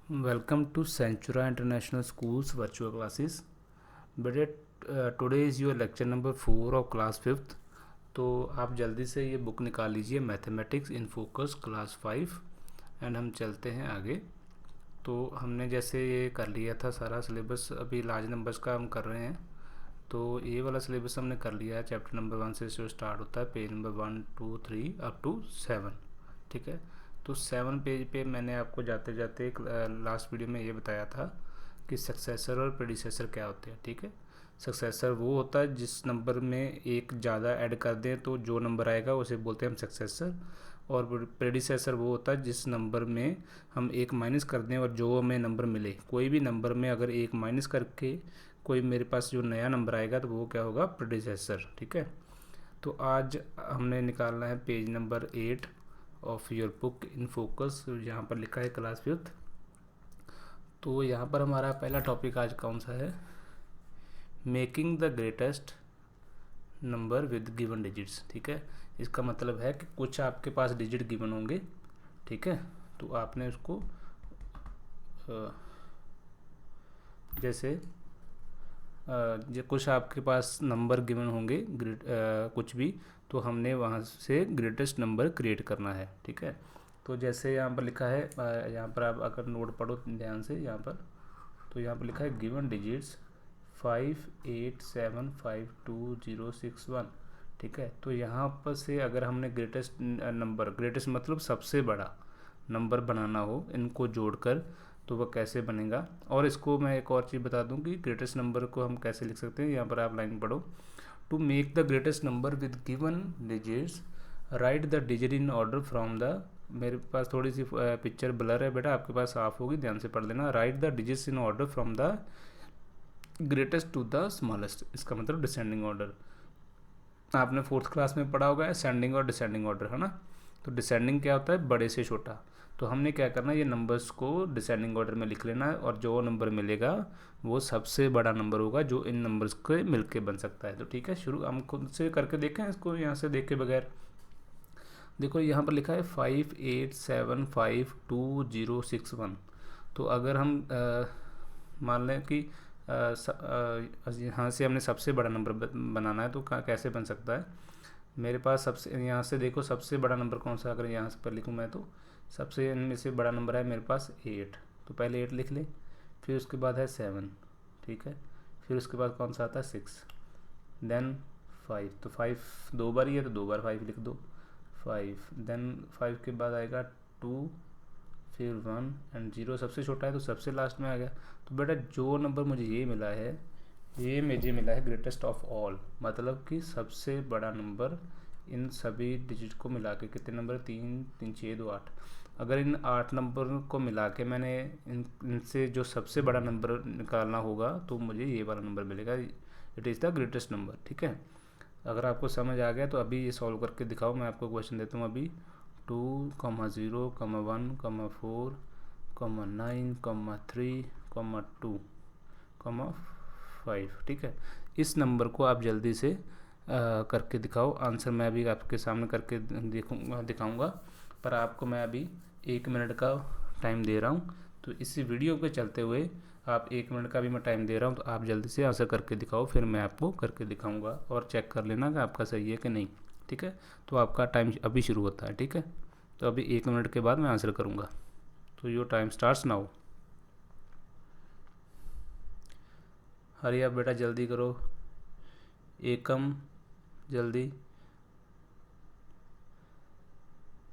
Welcome to Centura International School's virtual classes. बेटे today is your lecture number 4 of class 5th. तो आप जल्दी से ये बुक निकाल लीजिए, mathematics in focus class 5, and हम चलते हैं आगे. तो हमने जैसे ये कर लिया था सारा सिलेबस, अभी लार्ज नंबर्स का हम कर रहे हैं. तो ये वाला सिलेबस हमने कर लिया है. चैप्टर नंबर 1 से जो स्टार्ट होता है, पेज नंबर 1 2 3 अप टू 7. ठीक है. तो 7 पेज पे मैंने आपको जाते जाते एक लास्ट वीडियो में ये बताया था कि सक्सेसर और प्रेडिसेसर क्या होते हैं. ठीक है. सक्सेसर वो होता है जिस नंबर में एक ज़्यादा ऐड कर दें तो जो नंबर आएगा उसे बोलते हैं हम सक्सेसर. और प्रेडिसेसर वो होता है जिस नंबर में हम एक माइनस कर दें और जो हमें नंबर मिले, कोई भी नंबर में अगर एक माइनस करके कोई मेरे पास जो नया नंबर आएगा तो वो क्या होगा, प्रेडिसेसर. ठीक है. तो आज हमने निकालना है page number 8 of your book in focus, यहाँ पर लिखा है क्लास 5th. तो यहाँ पर हमारा पहला टॉपिक आज कौन सा है, making the greatest number with given digits. ठीक है. इसका मतलब है कि कुछ आपके पास डिजिट गिवन होंगे. ठीक है. तो आपने उसको जैसे जो कुछ आपके पास नंबर गिवन होंगे कुछ भी, तो हमने वहाँ से ग्रेटेस्ट नंबर क्रिएट करना है. ठीक है. तो जैसे यहाँ पर लिखा है, यहाँ पर आप अगर नोट पढ़ो ध्यान से यहाँ पर, तो यहाँ पर लिखा है गिवन डिजिट्स 5 8 7 5 2 0 6 1. ठीक है. तो यहाँ पर से अगर हमने ग्रेटेस्ट नंबर, ग्रेटेस्ट मतलब सबसे बड़ा नंबर बनाना हो इनको जोड़कर, तो वह कैसे बनेगा. और इसको मैं एक और चीज़ बता दूं कि ग्रेटेस्ट नंबर को हम कैसे लिख सकते हैं. यहाँ पर आप लाइन पढ़ो, to make the greatest number with given digits write the digit in order from the, मेरे पास थोड़ी सी पिक्चर ब्लर है बेटा, आपके पास साफ होगी, ध्यान से पढ़ लेना. Write the digits in order from the greatest to the smallest. इसका मतलब डिसेंडिंग ऑर्डर. आपने 4th क्लास में पढ़ा होगा असेंडिंग और डिसेंडिंग ऑर्डर, है ना. तो डिसेंडिंग क्या होता है, बड़े से छोटा. तो हमने क्या करना है, ये नंबर्स को डिसेंडिंग ऑर्डर में लिख लेना है, और जो नंबर मिलेगा वो सबसे बड़ा नंबर होगा जो इन नंबर्स के मिलके बन सकता है. तो ठीक है, शुरू हम खुद से करके देखें इसको, यहाँ से देख के बगैर. देखो यहाँ पर लिखा है 5 8 7 5 2 0 6 1. तो अगर हम मान लें कि यहाँ से हमने सबसे बड़ा नंबर बनाना है, तो कैसे बन सकता है. मेरे पास सबसे, यहाँ से देखो सबसे बड़ा नंबर कौन सा, अगर यहाँ से पर लिखूँ मैं तो सबसे इनमें से बड़ा नंबर है मेरे पास 8. तो पहले 8 लिख ले, फिर उसके बाद है 7. ठीक है. फिर उसके बाद कौन सा आता है 6, देन 5. तो 5 दो बार ही है तो 2 बार 5 लिख दो, 5. देन 5 के बाद आएगा 2, फिर 1 एंड 0 सबसे छोटा है तो सबसे लास्ट में आ गया. तो बेटा जो नंबर मुझे ये मिला है, ये मुझे मिला है ग्रेटेस्ट ऑफ ऑल, मतलब कि सबसे बड़ा नंबर इन सभी डिजिट को मिला के. कितने नंबर, 3 3 6 2 8. अगर इन 8 नंबर को मिला के मैंने इनसे जो सबसे बड़ा नंबर निकालना होगा तो मुझे ये वाला नंबर मिलेगा. It is the greatest number. ठीक है. अगर आपको समझ आ गया तो अभी ये सॉल्व करके दिखाओ. मैं आपको क्वेश्चन देता हूँ अभी. 2 0 1 4 9 3 2 5. ठीक है. इस नंबर को आप जल्दी से करके दिखाओ. आंसर मैं अभी आपके सामने करके दिखाऊंगा, पर आपको मैं अभी 1 मिनट का टाइम दे रहा हूँ. तो इसी वीडियो के चलते हुए आप 1 मिनट का भी मैं टाइम दे रहा हूँ, तो आप जल्दी से आंसर करके दिखाओ, फिर मैं आपको करके दिखाऊंगा और चेक कर लेना कि आपका सही है कि नहीं. ठीक है. तो आपका टाइम अभी शुरू होता है. ठीक है. तो अभी 1 मिनट के बाद मैं आंसर करूँगा. तो योर टाइम स्टार्ट्स नाउ. हरी आप बेटा, जल्दी करो. एकम जल्दी,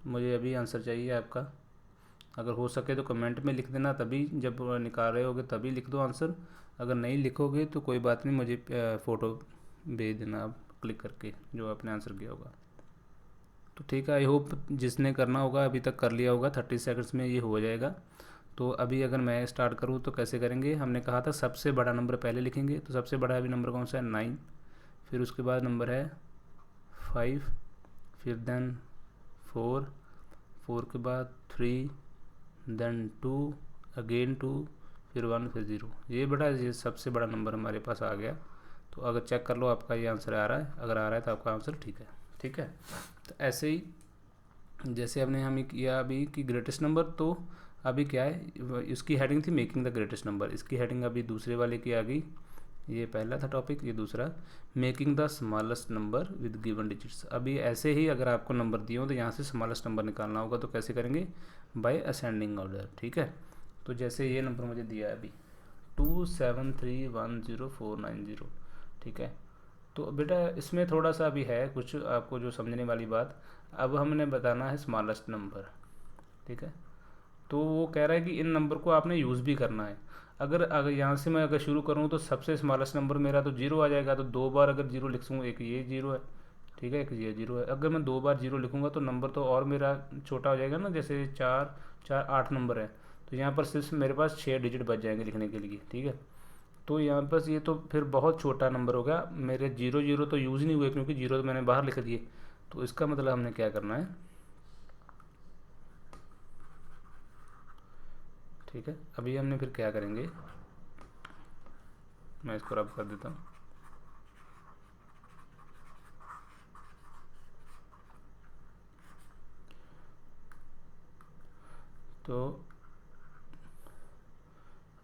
मुझे अभी आंसर चाहिए आपका. अगर हो सके तो कमेंट में लिख देना, तभी जब निकाल रहे होगे तभी लिख दो आंसर. अगर नहीं लिखोगे तो कोई बात नहीं, मुझे फ़ोटो भेज देना आप क्लिक करके जो आपने आंसर किया होगा. तो ठीक है. आई होप जिसने करना होगा अभी तक कर लिया होगा. 30 सेकंड्स में ये हो जाएगा. तो अभी अगर मैं स्टार्ट करूँ तो कैसे करेंगे, हमने कहा था सबसे बड़ा नंबर पहले लिखेंगे. तो सबसे बड़ा अभी नंबर कौन सा है, 9. फिर उसके बाद नंबर है 5, फिर देन 4, 4 के बाद 3, देन 2, अगेन 2, फिर 1, फिर 0. ये बेटा ये सबसे बड़ा नंबर हमारे पास आ गया. तो अगर चेक कर लो आपका ये आंसर आ रहा है. अगर आ रहा है तो आपका आंसर ठीक है. ठीक है. तो ऐसे ही जैसे हमने हमें किया अभी कि ग्रेटेस्ट नंबर, तो अभी क्या है, इसकी हेडिंग थी मेकिंग द ग्रेटेस्ट नंबर, इसकी हेडिंग अभी दूसरे वाले की आ गई। ये पहला था टॉपिक, ये दूसरा making the smallest number with given digits. अभी ऐसे ही अगर आपको नंबर दिए हो तो यहाँ से स्मॉलेस्ट नंबर निकालना होगा, तो कैसे करेंगे, बाय असेंडिंग ऑर्डर। ठीक है, तो जैसे ये नंबर मुझे दिया है अभी 27310,490। ठीक है, तो बेटा इसमें थोड़ा सा अभी है कुछ आपको जो समझने वाली बात। अब हमने बताना है स्मॉलेस्ट नंबर। ठीक है, तो वो कह रहा है कि इन नंबर को आपने यूज़ भी करना है। अगर यहाँ से मैं अगर शुरू करूँ तो सबसे स्मॉलेस्ट नंबर मेरा तो जीरो आ जाएगा, तो 2 बार अगर जीरो लिखूँ, एक ये जीरो है, ठीक है, एक ये जीरो है। अगर मैं 2 बार जीरो लिखूँगा तो नंबर तो और मेरा छोटा हो जाएगा ना, जैसे 4 4 8 नंबर है, तो यहाँ पर सिर्फ मेरे पास 6 डिजिट बच जाएंगे लिखने के लिए। ठीक है, तो यहाँ पर ये तो फिर बहुत छोटा नंबर हो गया, मेरे जीरो जीरो तो यूज़ नहीं हुए क्योंकि जीरो तो मैंने बाहर लिख दिए। तो इसका मतलब हमने क्या करना है, ठीक है, अभी हमने फिर क्या करेंगे, मैं इसको रब कर देता हूँ। तो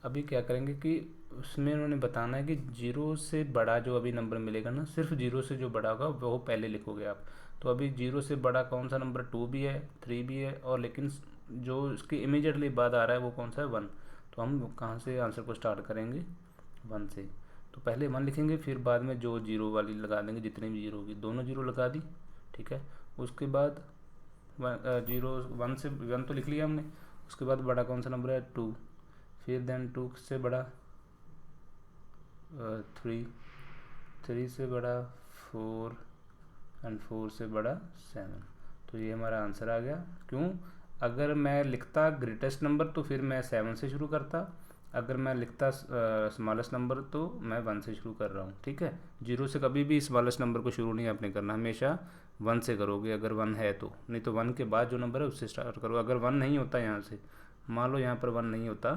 अभी क्या करेंगे कि उसमें उन्होंने बताना है कि जीरो से बड़ा जो अभी नंबर मिलेगा ना, सिर्फ जीरो से जो बड़ा होगा वो पहले लिखोगे आप। तो अभी जीरो से बड़ा कौन सा नंबर, 2 भी है, 3 भी है, और लेकिन जो इसके इमीडिएटली बाद आ रहा है वो कौन सा है, 1। तो हम कहाँ से आंसर को स्टार्ट करेंगे, 1 से। तो पहले 1 लिखेंगे, फिर बाद में जो जीरो वाली लगा देंगे, जितनी भी जीरो होगी, दोनों जीरो लगा दी। ठीक है, उसके बाद जीरो 1 से 1 तो लिख लिया हमने। उसके बाद बड़ा कौन सा नंबर है, 2। फिर देन 2 से बड़ा 3, 3 से बड़ा 4, एंड 4 से बड़ा 7। तो ये हमारा आंसर आ गया। क्यों, अगर मैं लिखता ग्रेटेस्ट नंबर तो फिर मैं 7 से शुरू करता, अगर मैं लिखता स्मॉलेस्ट नंबर तो मैं 1 से शुरू कर रहा हूँ। ठीक है, जीरो से कभी भी स्मॉलेस्ट नंबर को शुरू नहीं आपने करना, हमेशा 1 से करोगे अगर 1 है तो, नहीं तो 1 के बाद जो नंबर है उससे स्टार्ट करो। अगर 1 नहीं होता यहाँ से, मान लो यहाँ पर 1 नहीं होता,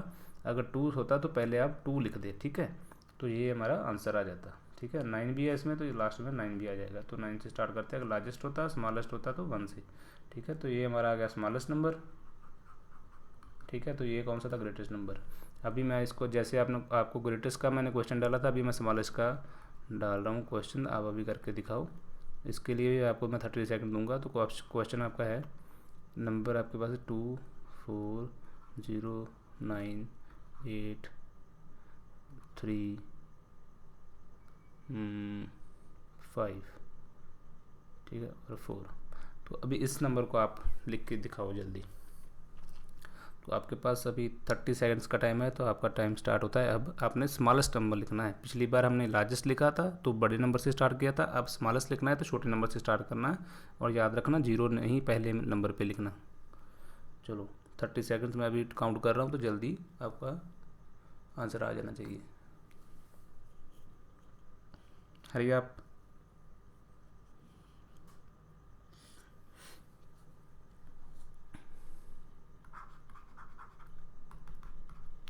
अगर 2 होता तो पहले आप 2 लिख दे। ठीक है, तो ये हमारा आंसर आ जाता। ठीक है, 9 भी है इसमें, तो लास्ट में 9 भी आ जाएगा। तो 9 से स्टार्ट करते हैं, अगर लार्जेस्ट होता, स्मॉलेस्ट होता तो 1 से। ठीक है, तो ये हमारा आ गया स्मॉलेस्ट नंबर। ठीक है, तो ये कौन सा था, ग्रेटेस्ट नंबर। अभी मैं इसको जैसे आपको ग्रेटेस्ट का मैंने क्वेश्चन डाला था, अभी मैं स्मॉलेस्ट का डाल रहा हूँ क्वेश्चन, आप अभी करके दिखाओ। इसके लिए आपको मैं 30 सेकंड दूंगा। तो क्वेश्चन आपका है, नंबर आपके पास है 2 4 0 9 8 3 5, ठीक है, और 4। तो अभी इस नंबर को आप लिख के दिखाओ जल्दी। तो आपके पास अभी 30 सेकंड्स का टाइम है, तो आपका टाइम स्टार्ट होता है। अब आपने स्मॉलेस्ट नंबर लिखना है। पिछली बार हमने लार्जेस्ट लिखा था तो बड़े नंबर से स्टार्ट किया था, अब स्मॉलेस्ट लिखना है तो छोटे नंबर से स्टार्ट करना है, और याद रखना जीरो नहीं पहले नंबर पे लिखना। चलो 30 सेकंड्स में अभी काउंट कर रहा हूँ, तो जल्दी आपका आंसर आ जाना चाहिए। हरी आप।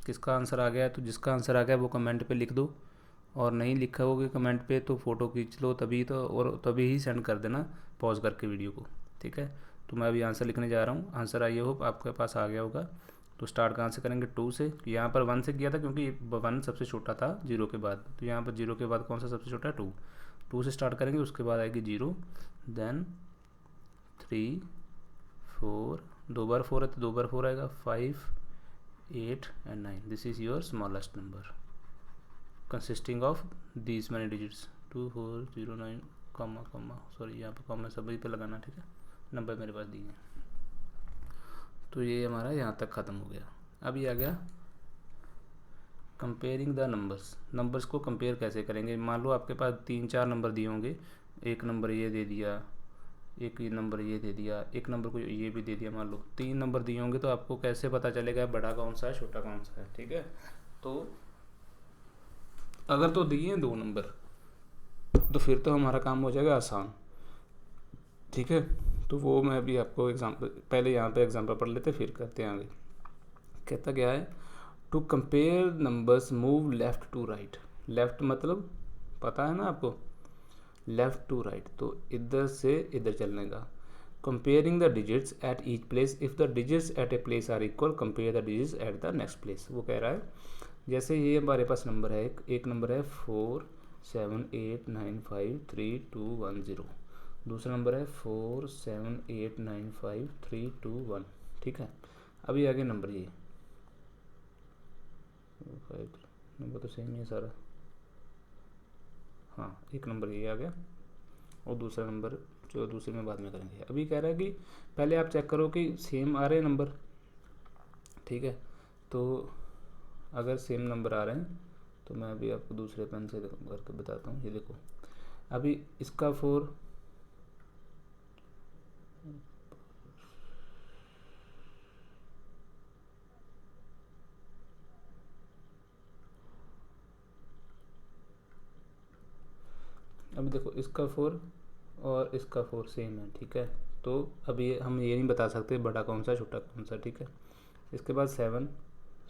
किसका आंसर आ गया है, तो जिसका आंसर आ गया वो कमेंट पे लिख दो, और नहीं लिखा होगा कमेंट पे तो फ़ोटो खींच लो तभी, तो और तभी ही सेंड कर देना पॉज करके वीडियो को। ठीक है, तो मैं अभी आंसर लिखने जा रहा हूँ। आंसर आई होप आपके पास आ गया होगा। तो स्टार्ट कहाँ से करेंगे, 2 से। यहाँ पर 1 से किया था क्योंकि 1 सबसे छोटा था जीरो के बाद, तो यहाँ पर जीरो के बाद कौन सा सबसे छोटा है, 2। 2 से स्टार्ट करेंगे, उसके बाद आएगी 0, देन 3 4, 2 बार 4 है तो 2 बार 4 आएगा, 5 8 and 9. This is your smallest number consisting of these many digits 2 4 0 9 comma comma, sorry यहाँ पे कॉमा सभी पे लगाना। ठीक है, नंबर मेरे पास दिए हैं। तो ये हमारा यहाँ तक ख़त्म हो गया। अभी आ गया कंपेयरिंग द नंबर्स। नंबर्स को कंपेयर कैसे करेंगे, मान लो आपके पास 3-4 नंबर दिए होंगे, एक नंबर ये दे दिया, एक नंबर ये दे दिया, एक नंबर को ये भी दे दिया, मान लो 3 नंबर दिए होंगे, तो आपको कैसे पता चलेगा बड़ा कौन सा है छोटा कौन सा है। ठीक है, तो अगर तो दिए हैं 2 नंबर तो फिर तो हमारा काम हो जाएगा आसान। ठीक है, तो वो मैं अभी आपको एग्जांपल, पहले यहाँ पे एग्जांपल पढ़ लेते फिर करते हैं आगे। कहता क्या है, to compare numbers move left to right. Left मतलब पता है ना आपको, लेफ़्ट टू राइट, तो इधर से इधर चलने का। Comparing the digits at each place, if the digits at a place are equal compare the digits at the next place. वो कह रहा है जैसे ये हमारे पास नंबर है, एक नंबर है 4789532110, दूसरा नंबर है 47895321, ठीक है। अभी आगे नंबर ये नंबर तो सेम ही है सारा, हाँ एक नंबर ये आ गया और दूसरा नंबर जो दूसरे में बाद में करेंगे। अभी कह रहा है कि पहले आप चेक करो कि सेम आ रहे हैं नंबर, ठीक है। तो अगर सेम नंबर आ रहे हैं तो मैं अभी आपको दूसरे पेन से करके बताता हूँ। ये देखो अभी इसका 4 अभी देखो इसका 4 और इसका 4 सेम है, ठीक है। तो अभी हम ये नहीं बता सकते बड़ा कौन सा छोटा कौन सा, ठीक है। इसके बाद 7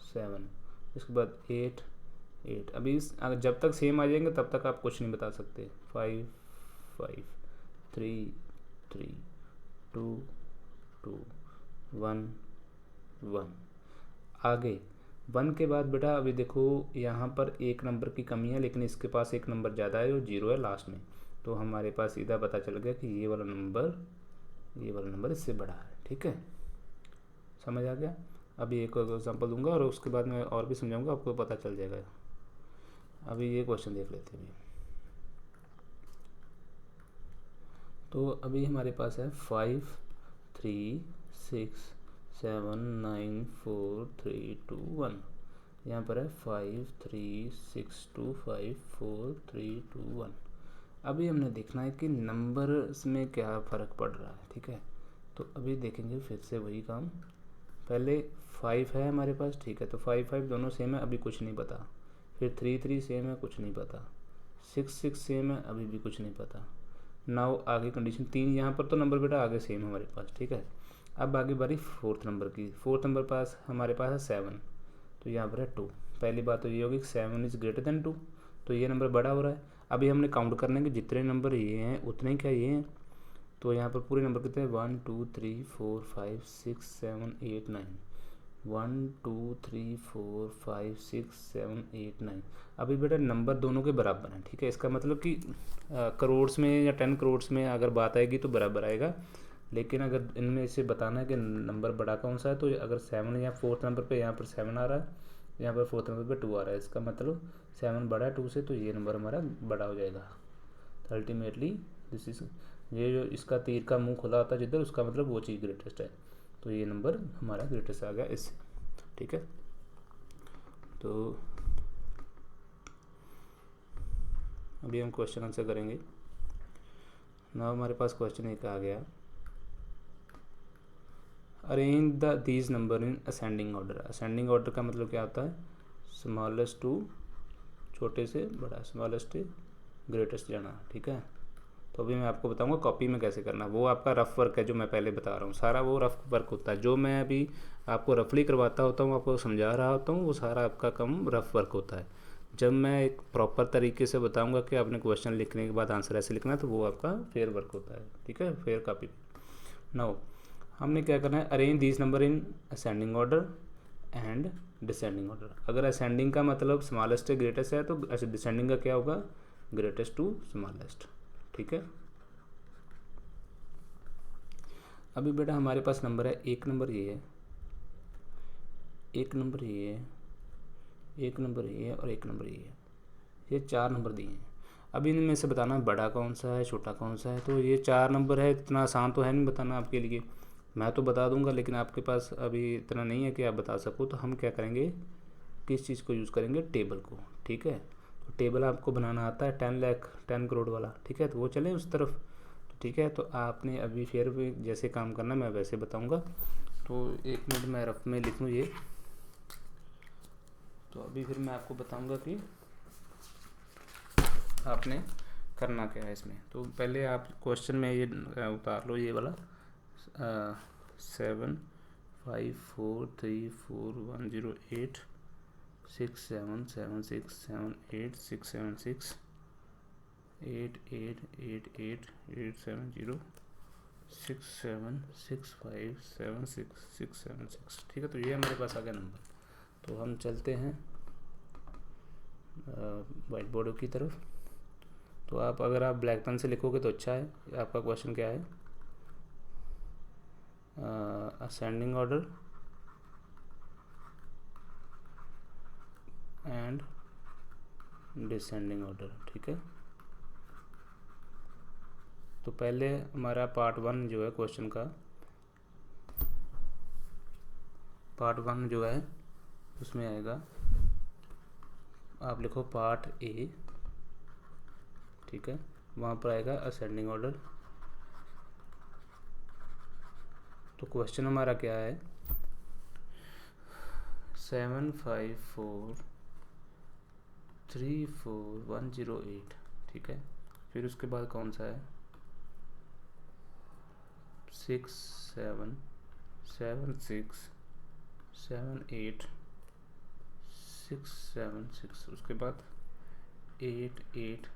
7, इसके बाद 8 8। अभी जब तक सेम आ जाएंगे तब तक आप कुछ नहीं बता सकते। 5 5 3 3 2 2 1 1। आगे 1 के बाद बेटा अभी देखो यहाँ पर एक नंबर की कमी है, लेकिन इसके पास एक नंबर ज़्यादा है और 0 है लास्ट में, तो हमारे पास सीधा पता चल गया कि ये वाला नंबर इससे बड़ा है, ठीक है। समझ आ गया। अभी एक एग्जांपल दूंगा और उसके बाद मैं और भी समझाऊंगा, आपको पता चल जाएगा। अभी ये क्वेश्चन देख लेते हैं। तो अभी हमारे पास है 5 3 6 7 9 4 3 2 1। यहाँ पर है 5 3 6 2 5 4 3 2 1। अभी हमने देखना है कि नंबर्स में क्या फ़र्क पड़ रहा है, ठीक है। तो अभी देखेंगे फिर से वही काम। पहले 5 है हमारे पास, ठीक है, तो 5 5 दोनों सेम है, अभी कुछ नहीं पता। फिर 3 3 सेम है, कुछ नहीं पता। 6 6 सेम है, अभी भी कुछ नहीं पता। नाउ आगे कंडीशन 3, यहाँ पर तो नंबर बेटा आगे सेम हमारे पास, ठीक है। अब आगे बारी 4th नंबर की। 4th नंबर पास हमारे पास है 7, तो यहाँ पर है 2। पहली बात तो ये होगी कि 7 इज़ ग्रेटर देन 2, तो ये नंबर बड़ा हो रहा है। अभी हमने काउंट करने के जितने नंबर ये हैं उतने ही क्या ये हैं, तो यहाँ पर पूरे नंबर कितने हैं 1 2 3 4 5 6 7 8 9, 1 2 3 4 5 6 7 8 9। अभी बेटा नंबर दोनों के बराबर हैं, ठीक है। इसका मतलब कि करोड़्स में या 10 करोड़्स में अगर बात आएगी तो बराबर आएगा, लेकिन अगर इनमें से बताना है कि नंबर बड़ा कौन सा है, तो अगर 7 या 4th नंबर पे यहाँ पर 7 आ रहा है, यहाँ पर 4th नंबर पे 2 आ रहा है, इसका मतलब 7 बड़ा है 2 से, तो ये नंबर हमारा बड़ा हो जाएगा। तो अल्टीमेटली दिस इज, ये जो इसका तीर का मुंह खुला होता है जिधर, उसका मतलब वो चीज़ ग्रेटेस्ट है, तो ये नंबर हमारा ग्रेटेस्ट आ गया इससे, ठीक है। तो अभी हम क्वेश्चन आंसर करेंगे ना। हमारे पास क्वेश्चन एक आ गया, arrange these number in ascending order. Ascending order का मतलब क्या होता है, स्मॉलेस्ट टू छोटे से बड़ा, स्मॉलेस्ट ग्रेटेस्ट जाना, ठीक है। तो अभी मैं आपको बताऊंगा कॉपी में कैसे करना। वो आपका रफ वर्क है जो मैं पहले बता रहा हूँ, सारा वो रफ वर्क होता है। जो मैं अभी आपको रफली करवाता होता हूँ, आपको समझा रहा होता हूँ, वो सारा आपका काम रफ वर्क होता है। जब मैं एक प्रॉपर तरीके से बताऊंगा कि आपने क्वेश्चन लिखने के बाद आंसर ऐसे लिखना है, तो वो आपका फेयर वर्क होता है, ठीक है, फेयर कॉपी। नाउ हमने क्या करना है, arrange these number in ascending order and descending order. अगर असेंडिंग का मतलब स्मॉलेस्ट से ग्रेटेस्ट है, तो डिसेंडिंग का क्या होगा, ग्रेटेस्ट टू स्मॉलेस्ट, ठीक है। अभी बेटा हमारे पास नंबर है, एक नंबर ये है, एक नंबर ये है, एक नंबर ये है और एक नंबर ये है, ये 4 नंबर दिए हैं। अभी इनमें से बताना बड़ा कौन सा है छोटा कौन सा है। तो ये 4 नंबर है, इतना आसान तो है नहीं बताना आपके लिए, मैं तो बता दूंगा, लेकिन आपके पास अभी इतना नहीं है कि आप बता सको। तो हम क्या करेंगे, किस चीज़ को यूज़ करेंगे, टेबल को, ठीक है। तो टेबल आपको बनाना आता है 10 लाख 10 करोड़ वाला, ठीक है, तो वो चले उस तरफ, तो ठीक है। तो आपने अभी फिर भी जैसे काम करना मैं वैसे बताऊंगा। तो 1 मिनट मैं रफ में लिख लूँ ये। तो अभी फिर मैं आपको बताऊंगा कि आपने करना क्या है इसमें। तो पहले आप क्वेश्चन में ये उतार लो, ये वाला 7 5 4 3 4 1 0 8 6 7 7 6 7 8 6 7 6 8 8 8 8 8 7 0 676576676, ठीक है। तो ये हमारे पास आ गया नंबर। तो हम चलते हैं वाइट बोर्ड की तरफ। तो आप अगर आप ब्लैक पेन से लिखोगे तो अच्छा है। आपका क्वेश्चन क्या है? Ascending order and descending order, ठीक है। तो पहले हमारा पार्ट 1 जो है क्वेश्चन का, पार्ट 1 जो है उसमें आएगा, आप लिखो पार्ट ए, ठीक है। वहाँ पर आएगा असेंडिंग ऑर्डर। तो क्वेश्चन हमारा क्या है? 75434 108, ठीक है। फिर उसके बाद कौन सा है? 677678 676, उसके बाद 88,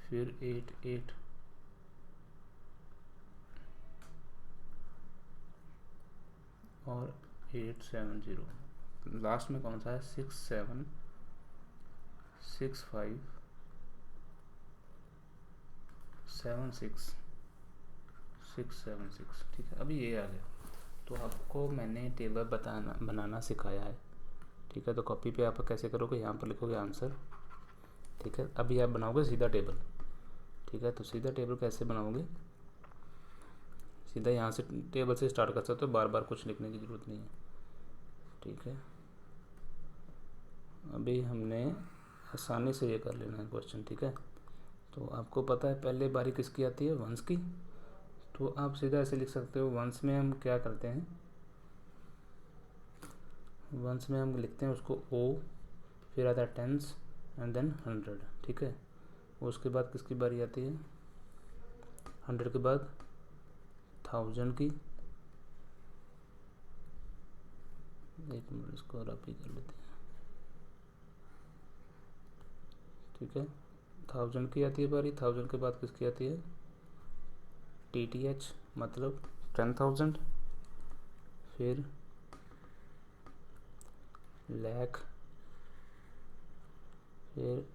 फिर 88 और 870, लास्ट में कौन सा है? 676576 ठीक है। अभी ये आ गया। तो आपको मैंने टेबल बनाना सिखाया है, ठीक है। तो कॉपी पे आप कैसे करोगे? यहाँ पर लिखोगे आंसर, ठीक है। अभी आप बनाओगे सीधा टेबल, ठीक है। तो सीधा टेबल कैसे बनाओगे? सीधा यहाँ से टेबल से स्टार्ट कर सकते हो, बार बार कुछ लिखने की ज़रूरत नहीं है, ठीक है। अभी हमने आसानी से ये कर लेना है क्वेश्चन, ठीक है। तो आपको पता है पहले बारी किसकी आती है? वंस की। तो आप सीधा ऐसे लिख सकते हो, वंस में हम क्या करते हैं? वंस में हम लिखते हैं उसको ओ, फिर आता है टेंस एंड देन 100, ठीक है। उसके बाद किसकी बारी आती है? 100 के बाद 1000 की। एक मिनट, इसको रफ ही कर लेते हैं, ठीक है। 1000 की आती है बारी। 1000 के बाद किसकी आती है? TTH मतलब 10,000, फिर लाख, फिर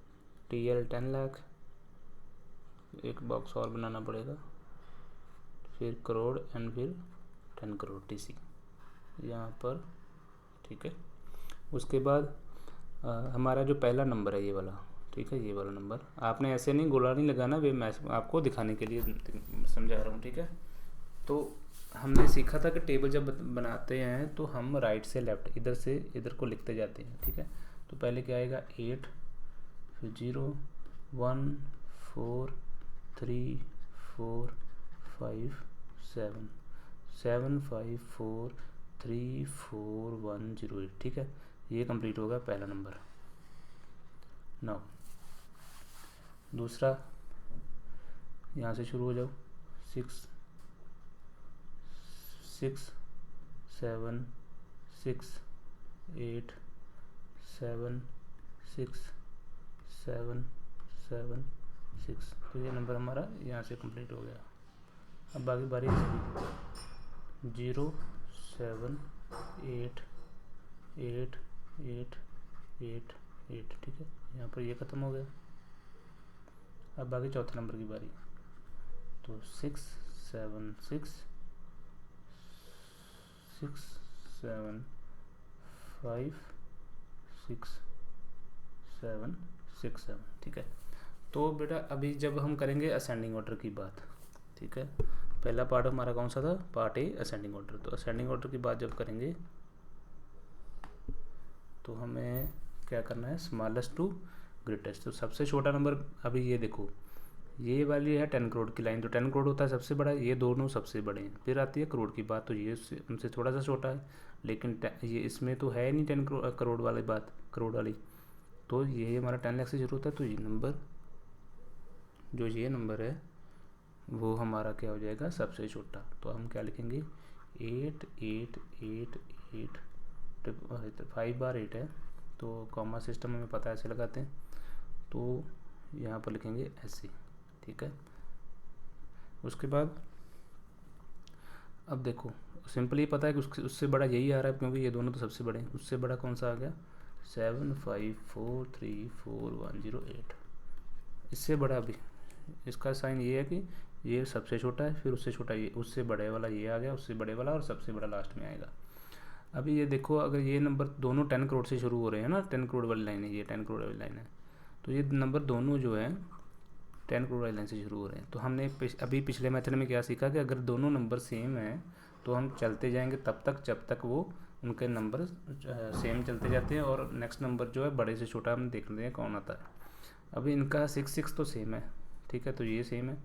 TL 10 लाख, एक बॉक्स और बनाना पड़ेगा, फिर करोड़ एंड फिर 10 करोड़ TC यहाँ पर, ठीक है। उसके बाद हमारा जो पहला नंबर है ये वाला, ठीक है। ये वाला नंबर आपने ऐसे नहीं गोला नहीं लगाना, वे मैं आपको दिखाने के लिए समझा रहा हूँ, ठीक है। तो हमने सीखा था कि टेबल जब बनाते हैं तो हम राइट से लेफ़्ट, इधर से इधर को लिखते जाते हैं, ठीक है। तो पहले क्या आएगा? 8, फिर 0 1 4 3 4 5 7 7 5 4 3 4 1 0 8, ठीक है। ये कंप्लीट होगा पहला नंबर। नाउ दूसरा, यहाँ से शुरू हो जाओ। 6 7 6 8 7 6 7 7 6, तो ये नंबर हमारा यहाँ से कंप्लीट हो गया। अब बाकी बारी 0 7 8 8 8 8 8, ठीक है। यहाँ पर ये ख़त्म हो गया। अब बाकी चौथे नंबर की बारी। तो 6 7 6 6 7 5 6 7 6 7, ठीक है। तो बेटा अभी जब हम करेंगे असेंडिंग ऑर्डर की बात, ठीक है। पहला पार्ट हमारा कौन सा था? Part A, ascending order. तो असेंडिंग ऑर्डर की बात जब करेंगे तो हमें क्या करना है? Smallest to greatest. तो सबसे छोटा नंबर, अभी ये देखो, ये वाली है 10 करोड़ की लाइन, तो 10 करोड़ होता है सबसे बड़ा, ये दोनों सबसे बड़े हैं। फिर आती है करोड़ की बात, तो ये हमसे थोड़ा सा छोटा है, लेकिन ये इसमें तो है नहीं 10 करोड़ वाली बात, करोड़ वाली। तो ये हमारा 10 लाख से शुरू होता है। तो ये नंबर, जो ये नंबर है वो हमारा क्या हो जाएगा? सबसे छोटा। तो हम क्या लिखेंगे? 8 8 8 8 5 बार 8 है, तो कॉमा सिस्टम हमें पता है, ऐसे लगाते हैं। तो यहाँ पर लिखेंगे ऐसे, ठीक है। उसके बाद अब देखो सिंपली पता है कि उससे बड़ा यही आ रहा है, क्योंकि ये दोनों तो सबसे बड़े हैं। उससे बड़ा कौन सा आ गया? 7543108। इससे बड़ा भी, इसका साइन ये है कि ये सबसे छोटा है, फिर उससे छोटा ये, उससे बड़े वाला ये आ गया, उससे बड़े वाला, और सबसे बड़ा लास्ट में आएगा। अभी ये देखो, अगर ये नंबर दोनों 10 करोड़ से शुरू हो रहे हैं ना, 10 करोड़ वाली लाइन है, ये 10 करोड़ वाली लाइन है, तो ये नंबर दोनों जो है 10 करोड़ वाली लाइन से शुरू हो रहे हैं। तो हमने अभी पिछले मेथड में क्या सीखा कि अगर दोनों नंबर सेम हैं तो हम चलते जाएंगे तब तक जब तक वो उनके नंबर सेम चलते जाते हैं, और नेक्स्ट नंबर जो है बड़े से छोटा हम देखते हैं कौन आता है। अभी इनका 6 तो सेम है, ठीक है, तो ये सेम है।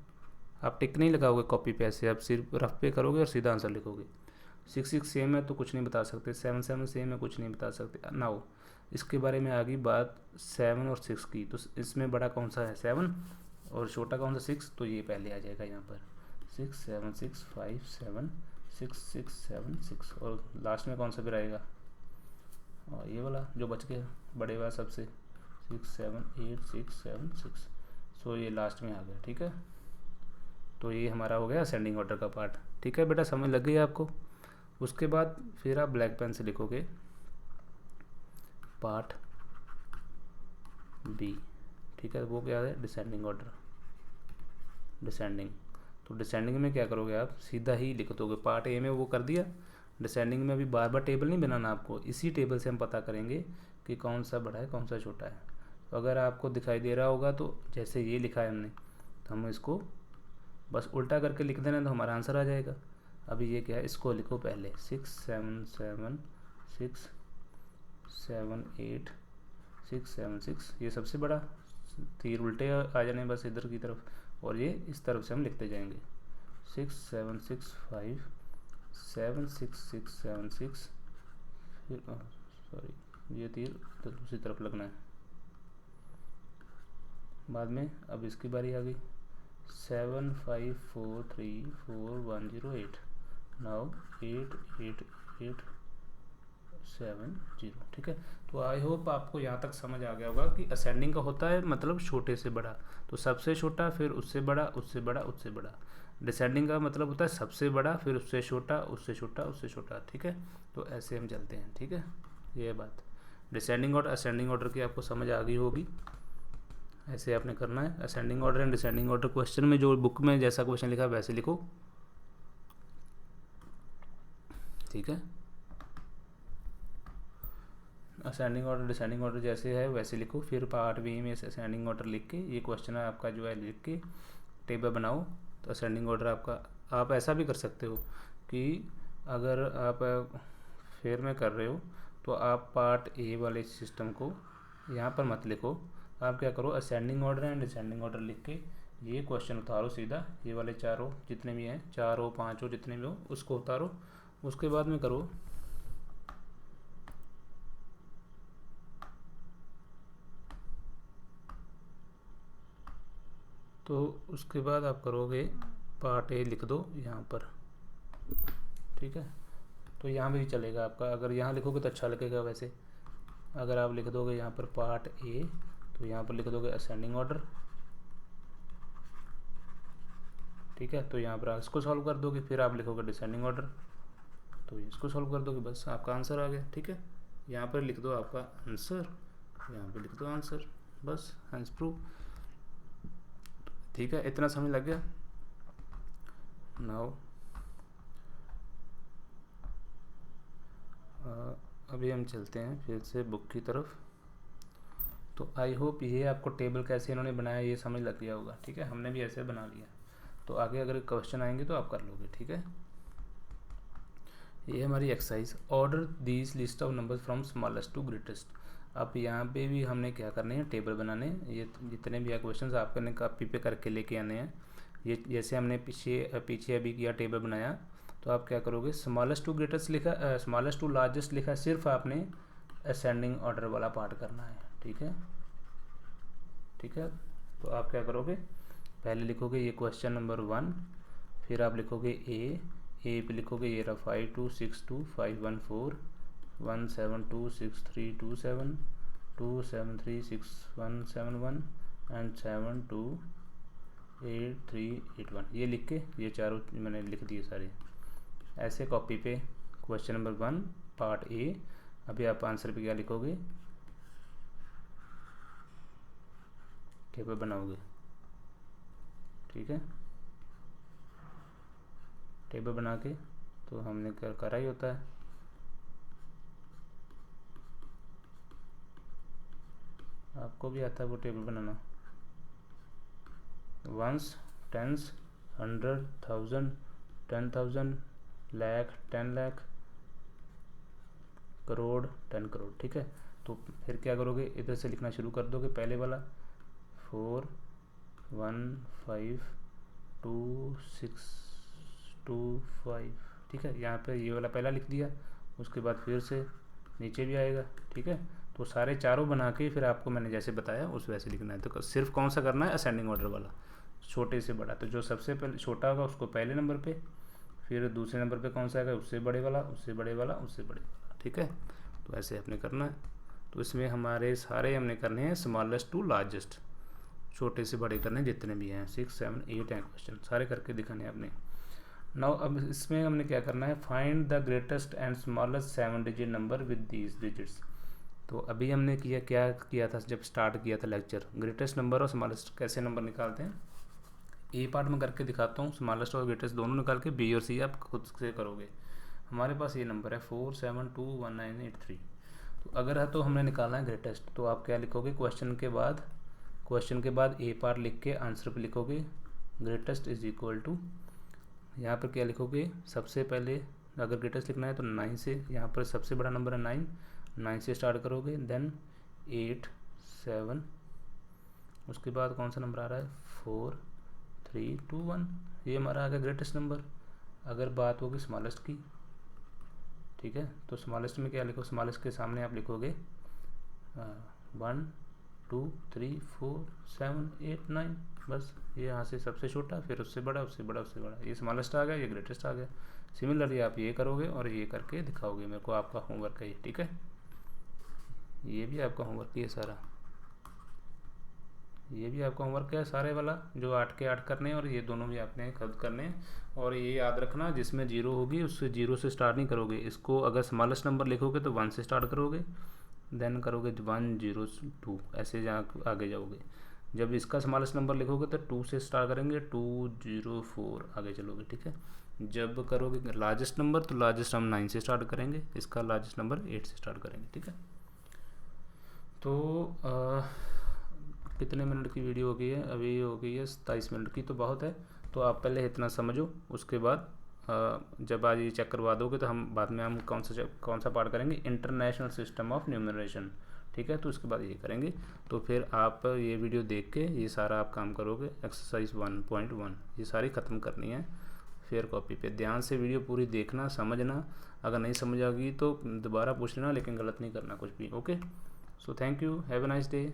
आप टिक नहीं लगाओगे कॉपी पे, ऐसे आप सिर्फ रफ पे करोगे और सीधा आंसर लिखोगे। 6 सेम है तो कुछ नहीं बता सकते, 7 सेम है कुछ नहीं बता सकते। नाउ इसके बारे में आ गई बात 7 और 6 की, तो इसमें बड़ा कौन सा है? 7, और छोटा कौन सा? 6, तो ये पहले आ जाएगा यहाँ पर 6 7 6 5 7 6 6 7 6, और लास्ट में कौन सा फिर आएगा? और ये वाला जो बच गया बड़े वाला सबसे 6 7 8 6 7 6, सो ये लास्ट में आ गया, ठीक है। तो ये हमारा हो गया असेंडिंग ऑर्डर का पार्ट, ठीक है बेटा, समझ लग गई आपको। उसके बाद फिर आप ब्लैक पेन से लिखोगे पार्ट बी, ठीक है, वो क्या है? Descending order, descending. तो डिसेंडिंग में क्या करोगे आप? सीधा ही लिख दोगे, पार्ट ए में वो कर दिया, डिसेंडिंग में अभी बार बार टेबल नहीं बनाना आपको, इसी टेबल से हम पता करेंगे कि कौन सा बड़ा है कौन सा छोटा है। तो अगर आपको दिखाई दे रहा होगा तो जैसे ये लिखा है हमने, तो हम इसको बस उल्टा करके लिख देना तो हमारा आंसर आ जाएगा। अभी ये क्या है? इसको लिखो पहले 6 7 7 6 7 8 6 7 6, ये सबसे बड़ा, तीर उल्टे आ जाने बस इधर की तरफ, और ये इस तरफ से हम लिखते जाएंगे 6 7 6 5 7 6 6 7 6, फिर सॉरी ये तीर तो दूसरी तरफ लगना है बाद में। अब इसकी बारी आ गई 7 5 4 3 4 1 0 8, नाउ 8 8 8 7 0, ठीक है। तो आई होप आपको यहाँ तक समझ आ गया होगा कि असेंडिंग का होता है मतलब छोटे से बड़ा, तो सबसे छोटा, फिर उससे बड़ा, उससे बड़ा, उससे बड़ा। डिसेंडिंग का मतलब होता है सबसे बड़ा, फिर उससे छोटा, उससे छोटा, उससे छोटा, ठीक है। तो ऐसे हम चलते हैं, ठीक है, ये बात। डिसेंडिंग और असेंडिंग ऑर्डर की आपको समझ आ गई होगी, ऐसे आपने करना है। Ascending order and descending order question में जो बुक में जैसा क्वेश्चन लिखा है वैसे लिखो, ठीक है। असेंडिंग ऑर्डर डिसेंडिंग ऑर्डर जैसे है वैसे लिखो, फिर पार्ट बी में असेंडिंग ऑर्डर लिख के ये क्वेश्चन है आपका जो है लिख के टेबल बनाओ। तो असेंडिंग ऑर्डर आपका, आप ऐसा भी कर सकते हो कि अगर आप फेयर में कर रहे हो तो आप पार्ट ए वाले सिस्टम को यहाँ पर मत लिखो, आप क्या करो ascending order and descending order लिख के ये क्वेश्चन उतारो सीधा, ये वाले चारों जितने भी हैं, 4 हो 5 हो जितने भी हो उसको उतारो, उसके बाद में करो तो उसके बाद आप करोगे पार्ट ए लिख दो यहाँ पर, ठीक है। तो यहाँ भी चलेगा आपका, अगर यहाँ लिखोगे तो अच्छा लगेगा। वैसे अगर आप लिख दोगे यहाँ पर पार्ट ए तो यहाँ पर लिख दोगे असेंडिंग ऑर्डर, ठीक है। तो यहाँ पर आप इसको सॉल्व कर दोगे, फिर आप लिखोगे डिसेंडिंग ऑर्डर, तो इसको सॉल्व कर दोगे, बस आपका आंसर आ गया, ठीक है। यहाँ पर लिख दो आपका आंसर, यहाँ पर लिख दो आंसर, बस हैंस प्रूव, ठीक है। इतना समझ लग गया। नाउ अभी हम चलते हैं फिर से बुक की तरफ। तो आई होप ये आपको टेबल कैसे इन्होंने बनाया ये समझ लग गया होगा, ठीक है। हमने भी ऐसे बना लिया, तो आगे अगर क्वेश्चन आएंगे तो आप कर लोगे, ठीक है। ये हमारी exercise, order these list of numbers from smallest to greatest. अब यहाँ पे भी हमने क्या करने हैं, टेबल बनाने हैं। ये जितने भी क्वेश्चंस आपने कॉपी पे करके लेके आने हैं, ये जैसे हमने पीछे अभी किया टेबल बनाया, तो आप क्या करोगे स्मॉलेस्ट टू ग्रेटेस्ट लिखा, स्मॉलेस्ट टू लार्जेस्ट लिखा, सिर्फ आपने असेंडिंग ऑर्डर वाला पार्ट करना है, ठीक है, ठीक है। तो आप क्या करोगे, पहले लिखोगे ये क्वेश्चन नंबर 1, फिर आप लिखोगे ए पे लिखोगे ये रहा 5262 514 1726327 2736171 एंड 728381, ये लिख के ये चारों मैंने लिख दिए सारे, ऐसे कॉपी पे क्वेश्चन नंबर 1 पार्ट ए। अभी आप आंसर पे क्या लिखोगे, टेबल बनाओगे, ठीक है। टेबल बना के तो हमने करा ही होता है, आपको भी आता है वो टेबल बनाना। वंस, टेंस, 100, 1000, 10,000, लाख, 10 लाख, करोड़, 10 करोड़, ठीक है। तो फिर क्या करोगे, इधर से लिखना शुरू कर दोगे, पहले वाला 4 1 5 2 6 2 5, ठीक है। यहाँ पे ये वाला पहला लिख दिया, उसके बाद फिर से नीचे भी आएगा, ठीक है। तो सारे चारों बना के फिर आपको मैंने जैसे बताया उस वैसे लिखना है। तो सिर्फ कौन सा करना है, असेंडिंग ऑर्डर वाला, छोटे से बड़ा। तो जो सबसे पहले छोटा होगा उसको पहले नंबर पे, फिर दूसरे नंबर पे कौन सा आएगा, उससे बड़े वाला, उससे बड़े वाला, उससे बड़े वाला, ठीक है। तो ऐसे अपने करना है। तो इसमें हमारे सारे हमने करने हैं स्मॉलेस्ट टू लार्जेस्ट, छोटे से बड़े करने जितने भी हैं, 6 7 8 हैं क्वेश्चन, सारे करके दिखाने हैं आपने। नाउ अब इसमें हमने क्या करना है, find the greatest and smallest 7 digit number with these digits. तो अभी हमने क्या किया था जब स्टार्ट किया था लेक्चर, ग्रेटेस्ट नंबर और स्मॉलेस्ट कैसे नंबर निकालते हैं, ए पार्ट में करके दिखाता हूँ। स्मॉलेस्ट और ग्रेटेस्ट दोनों निकाल के बी और सी आप खुद से करोगे। हमारे पास ये नंबर है 472198 तो अगर है तो हमने निकालना है ग्रेटेस्ट। तो आप क्या लिखोगे, क्वेश्चन के बाद ए पार्ट लिख के आंसर पे लिखोगे ग्रेटेस्ट इज इक्वल टू, यहाँ पर क्या लिखोगे, सबसे पहले अगर ग्रेटेस्ट लिखना है तो 9 से, यहाँ पर सबसे बड़ा नंबर है 9 से स्टार्ट करोगे, देन 8 7, उसके बाद कौन सा नंबर आ रहा है 4 3 2 1, ये हमारा आ गया ग्रेटेस्ट नंबर। अगर बात होगी स्मॉलेस्ट की, ठीक है, तो स्मॉलेस्ट में क्या लिखो, स्मॉलेस्ट के सामने आप लिखोगे 1 2 3 4 7 8 9, बस ये यहाँ से सबसे छोटा, फिर उससे बड़ा, उससे बड़ा, उससे बड़ा, ये स्मॉलेस्ट आ गया, ये ग्रेटेस्ट आ गया। सिमिलरली आप ये करोगे और ये करके दिखाओगे मेरे को, आपका होमवर्क है ये, ठीक है। ये भी आपका होमवर्क है सारा, ये भी आपका होमवर्क है सारे वाला, जो 8 के 8 करने हैं, और ये दोनों भी आपने खुद करने हैं। और ये याद रखना, जिसमें 0 होगी उससे 0 से स्टार्ट नहीं करोगे। इसको अगर स्मॉलेस्ट नंबर लिखोगे तो 1 से स्टार्ट करोगे, देन करोगे 1 0 2, ऐसे जहाँ आगे जाओगे। जब इसका स्मॉलेस्ट नंबर लिखोगे तो 2 से स्टार्ट करेंगे, 2 0 4 आगे चलोगे, ठीक है। जब करोगे लार्जेस्ट नंबर तो लार्जेस्ट हम 9 से स्टार्ट करेंगे, इसका लार्जेस्ट नंबर 8 से स्टार्ट करेंगे, ठीक है। तो कितने मिनट की वीडियो हो गई है, अभी हो गई है 27 मिनट की, तो बहुत है। तो आप पहले इतना समझो, उसके बाद जब आज ये चेक करवा दोगे तो हम बाद में हम कौन सा पार्ट करेंगे, इंटरनेशनल सिस्टम ऑफ न्यूमरेशन, ठीक है। तो उसके बाद ये करेंगे। तो फिर आप ये वीडियो देख के ये सारा आप काम करोगे, एक्सरसाइज 1.1 ये सारी ख़त्म करनी है फेयर कॉपी पे। ध्यान से वीडियो पूरी देखना, समझना, अगर नहीं समझ आ गई तो दोबारा पूछ लेना, लेकिन गलत नहीं करना कुछ भी, okay. So thank you, have a nice day.